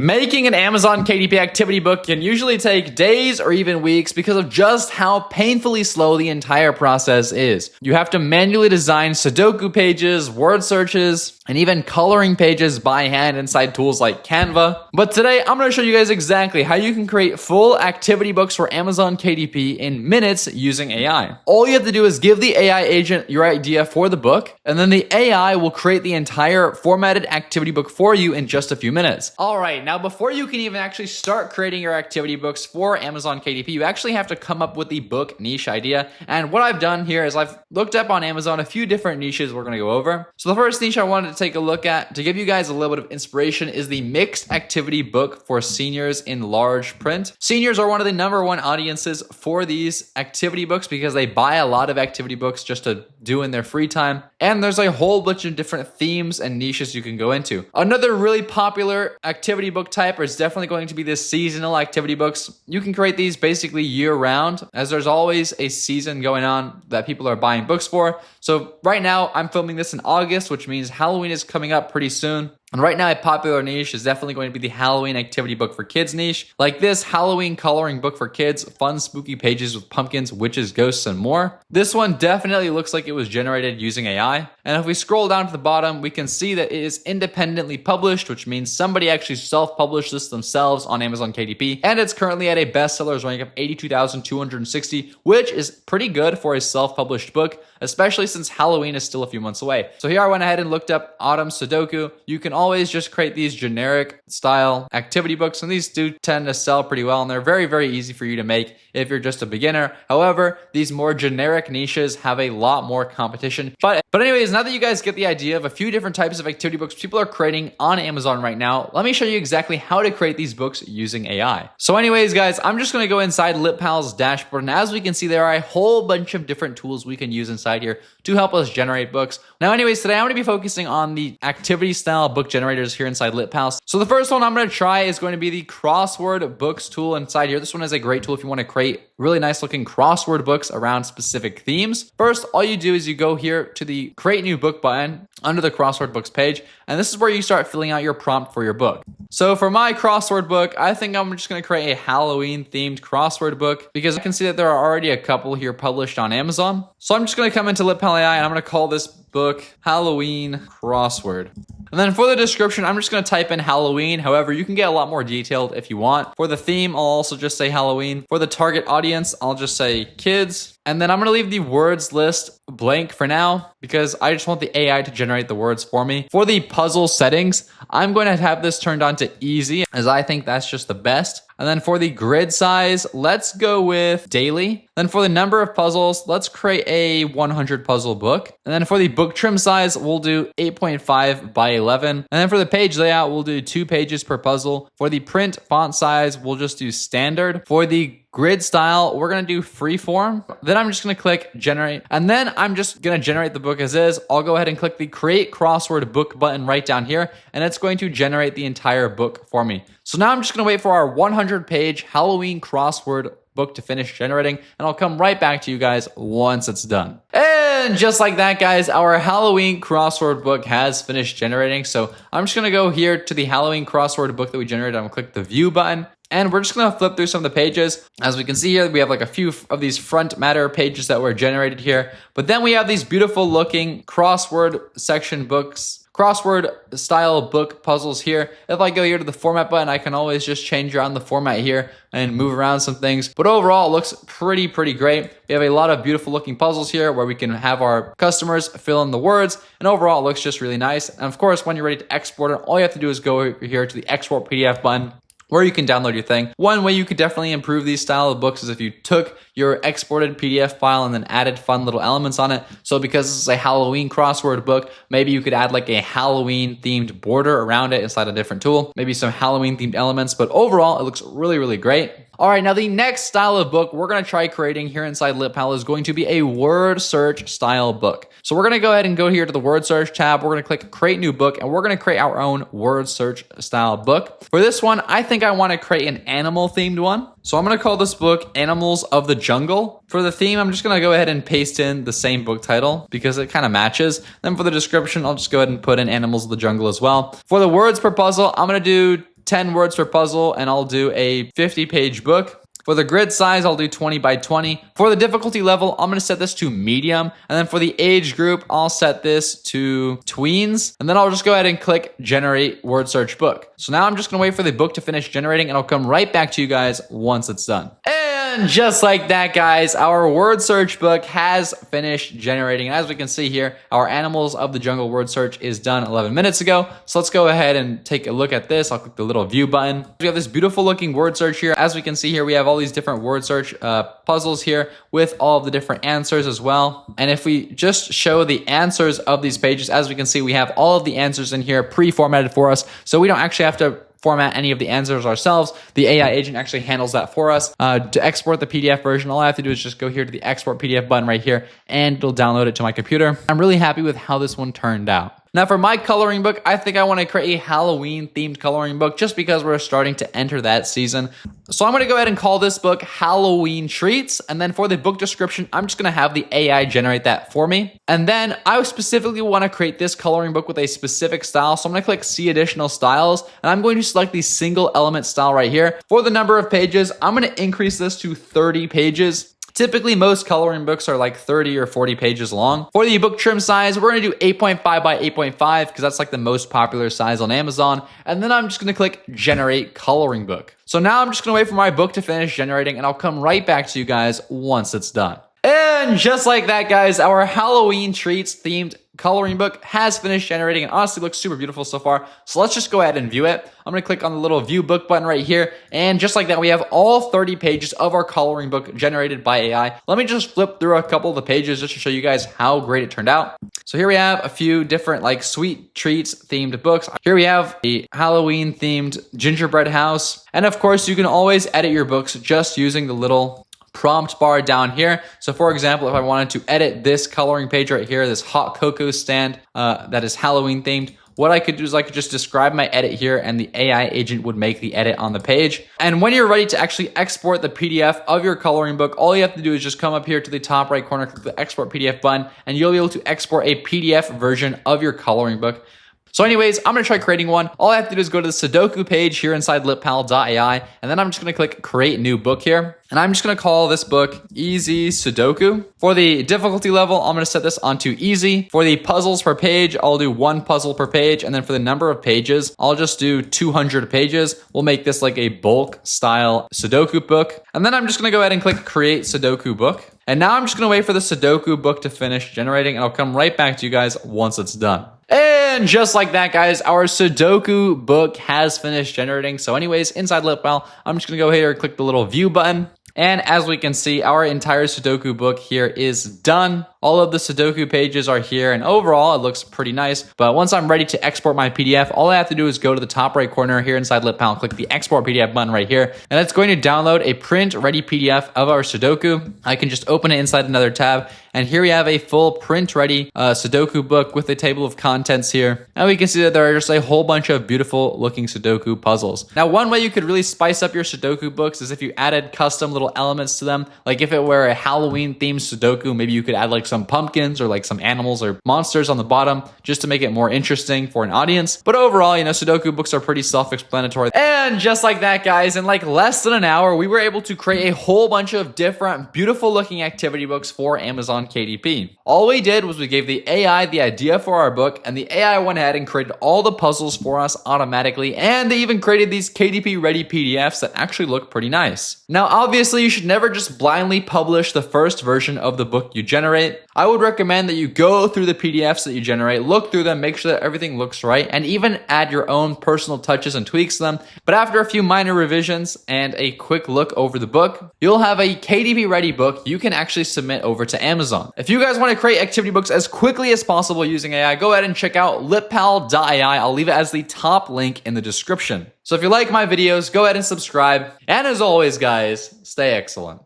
Making an Amazon KDP activity book can usually take days or even weeks because of just how painfully slow the entire process is. You have to manually design Sudoku pages, word searches, and even coloring pages by hand inside tools like Canva. But today, I'm going to show you guys exactly how you can create full activity books for Amazon KDP in minutes using AI. All you have to do is give the AI agent your idea for the book, and then the AI will create the entire formatted activity book for you in just a few minutes. All right, now before you can even actually start creating your activity books for Amazon KDP, you actually have to come up with the book niche idea. And what I've done here is I've looked up on Amazon a few different niches we're going to go over. So the first niche I wanted to take a look at to give you guys a little bit of inspiration is the mixed activity book for seniors in large print. Seniors are one of the #1 audiences for these activity books because they buy a lot of activity books just to do in their free time. And there's a whole bunch of different themes and niches you can go into. Another really popular activity book type is definitely going to be the seasonal activity books. You can create these basically year round, as there's always a season going on that people are buying books for. So right now I'm filming this in August, which means Halloween is coming up pretty soon. And right now, a popular niche is definitely going to be the Halloween activity book for kids niche. Like this Halloween coloring book for kids, fun spooky pages with pumpkins, witches, ghosts, and more. This one definitely looks like it was generated using AI. And if we scroll down to the bottom, we can see that it is independently published, which means somebody actually self-published this themselves on Amazon KDP. And it's currently at a bestsellers rank of 82,260, which is pretty good for a self-published book, especially since Halloween is still a few months away. So here I went ahead and looked up Autumn Sudoku. You can always just create these generic style activity books, and these do tend to sell pretty well, and they're very, very easy for you to make if you're just a beginner. However, these more generic niches have a lot more competition. But anyways, now that you guys get the idea of a few different types of activity books people are creating on Amazon right now, let me show you exactly how to create these books using AI. So anyways, guys, I'm just going to go inside LitPal's dashboard, and as we can see, there are a whole bunch of different tools we can use inside here to help us generate books. Now, anyways, today I'm going to be focusing on the activity style book generators here inside LitPal. So the first one I'm going to try is going to be the crossword books tool inside here. This one is a great tool if you want to create really nice looking crossword books around specific themes. First, all you do is you go here to the create new book button under the crossword books page, and this is where you start filling out your prompt for your book. So for my crossword book, I think I'm just going to create a Halloween themed crossword book because I can see that there are already a couple here published on Amazon. So I'm just going to come into LitPal AI and I'm going to call this book Halloween Crossword. And then for the description, I'm just going to type in Halloween. However, you can get a lot more detailed if you want. For the theme, I'll also just say Halloween. For the target audience, I'll just say kids. And then I'm going to leave the words list blank for now because I just want the AI to generate the words for me. For the puzzle settings, I'm going to have this turned on to easy as I think that's just the best. And then for the grid size, let's go with daily. Then for the number of puzzles, let's create a 100 puzzle book. And then for the book trim size, we'll do 8.5 by 11. And then for the page layout, we'll do 2 pages per puzzle. For the print font size, we'll just do standard. For the grid style, we're going to do freeform. Then I'm just going to click generate. And then I'm just going to generate the book as is. I'll go ahead and click the create crossword book button right down here, and it's going to generate the entire book for me. So now I'm just going to wait for our 100-page Halloween crossword book to finish generating, and I'll come right back to you guys once it's done. And just like that, guys, our Halloween crossword book has finished generating. So I'm just going to go here to the Halloween crossword book that we generated. I'm going to click the view button. And we're just going to flip through some of the pages. As we can see here, we have like a few of these front matter pages that were generated here. But then we have these beautiful looking crossword section books, crossword style book puzzles here. If I go here to the format button, I can always just change around the format here and move around some things. But overall, it looks pretty great. We have a lot of beautiful looking puzzles here where we can have our customers fill in the words. And overall, it looks just really nice. And of course, when you're ready to export it, all you have to do is go here to the export PDF button, where you can download your thing. One way you could definitely improve these style of books is if you took your exported PDF file and then added fun little elements on it. So because this is a Halloween crossword book, maybe you could add like a Halloween themed border around it inside a different tool, maybe some Halloween themed elements, but overall it looks really great. All right, now the next style of book we're going to try creating here inside LitPal is going to be a word search style book. So we're going to go ahead and go here to the word search tab. We're going to click create new book, and we're going to create our own word search style book. For this one, I think I want to create an animal themed one. So I'm going to call this book Animals of the Jungle. For the theme, I'm just going to go ahead and paste in the same book title because it kind of matches. Then for the description, I'll just go ahead and put in Animals of the Jungle as well. For the words per puzzle, I'm going to do 10 words per puzzle, and I'll do a 50-page book. For the grid size, I'll do 20 by 20. For the difficulty level, I'm going to set this to medium. And then for the age group, I'll set this to tweens. And then I'll just go ahead and click generate word search book. So now I'm just going to wait for the book to finish generating, and I'll come right back to you guys once it's done. And just like that, guys, our word search book has finished generating. And as we can see here, our Animals of the Jungle word search is done 11 minutes ago. So let's go ahead and take a look at this. I'll click the little view button. We have this beautiful looking word search here. As we can see here, we have all these different word search puzzles here with all of the different answers as well. And if we just show the answers of these pages, as we can see, we have all of the answers in here pre-formatted for us. So we don't actually have to format any of the answers ourselves. The AI agent actually handles that for us. To export the PDF version, all I have to do is just go here to the export PDF button right here, and it'll download it to my computer. I'm really happy with how this one turned out. Now for my coloring book, I think I want to create a Halloween themed coloring book just because we're starting to enter that season. So I'm going to go ahead and call this book Halloween Treats. And then for the book description, I'm just going to have the AI generate that for me. And then I specifically want to create this coloring book with a specific style. So I'm going to click see additional styles, and I'm going to select the single element style right here. For the number of pages, I'm going to increase this to 30 pages. Typically, most coloring books are like 30 or 40 pages long. For the book trim size, we're going to do 8.5 by 8.5 because that's like the most popular size on Amazon. And then I'm just going to click generate coloring book. So now I'm just going to wait for my book to finish generating, and I'll come right back to you guys once it's done. And just like that, guys, our Halloween Treats themed coloring book has finished generating and honestly looks super beautiful so far. So let's just go ahead and view it. I'm going to click on the little view book button right here. And just like that, we have all 30 pages of our coloring book generated by AI. Let me just flip through a couple of the pages just to show you guys how great it turned out. So here we have a few different like sweet treats themed books. Here we have a Halloween themed gingerbread house. And of course, you can always edit your books just using the little prompt bar down here. So for example, if I wanted to edit this coloring page right here, this hot cocoa stand that is Halloween themed, what I could do is I could just describe my edit here, and the AI agent would make the edit on the page. And when you're ready to actually export the PDF of your coloring book, all you have to do is just come up here to the top right corner, click the export PDF button, and you'll be able to export a PDF version of your coloring book. So anyways, I'm going to try creating one. All I have to do is go to the Sudoku page here inside lippal.ai, and then I'm just going to click create new book here. And I'm just going to call this book Easy Sudoku. For the difficulty level, I'm going to set this onto easy. For the puzzles per page, I'll do 1 puzzle per page. And then for the number of pages, I'll just do 200 pages. We'll make this like a bulk style Sudoku book. And then I'm just going to go ahead and click create Sudoku book. And now I'm just going to wait for the Sudoku book to finish generating, and I'll come right back to you guys once it's done. And just like that, guys, our Sudoku book has finished generating. So anyways, inside Litpal, I'm just going to go here and click the little view button. And as we can see, our entire Sudoku book here is done. All of the Sudoku pages are here, and overall, it looks pretty nice. But once I'm ready to export my PDF, all I have to do is go to the top right corner here inside Litpal, click the export PDF button right here, and it's going to download a print-ready PDF of our Sudoku. I can just open it inside another tab, and here we have a full print-ready Sudoku book with a table of contents here. And we can see that there are just a whole bunch of beautiful-looking Sudoku puzzles. Now, one way you could really spice up your Sudoku books is if you added custom little elements to them. Like if it were a Halloween-themed Sudoku, maybe you could add like some pumpkins or like some animals or monsters on the bottom just to make it more interesting for an audience. But overall, you know, Sudoku books are pretty self-explanatory. And just like that, guys, in like less than an hour, we were able to create a whole bunch of different beautiful looking activity books for Amazon KDP. All we did was we gave the AI the idea for our book, and the AI went ahead and created all the puzzles for us automatically, and they even created these KDP ready PDFs that actually look pretty nice. Now, obviously, you should never just blindly publish the first version of the book you generate. I would recommend that you go through the PDFs that you generate, look through them, make sure that everything looks right, and even add your own personal touches and tweaks to them. But after a few minor revisions and a quick look over the book, you'll have a KDP ready book you can actually submit over to Amazon. If you guys want to create activity books as quickly as possible using AI, go ahead and check out litpal.ai. I'll leave it as the top link in the description. So if you like my videos, go ahead and subscribe. And as always, guys, stay excellent.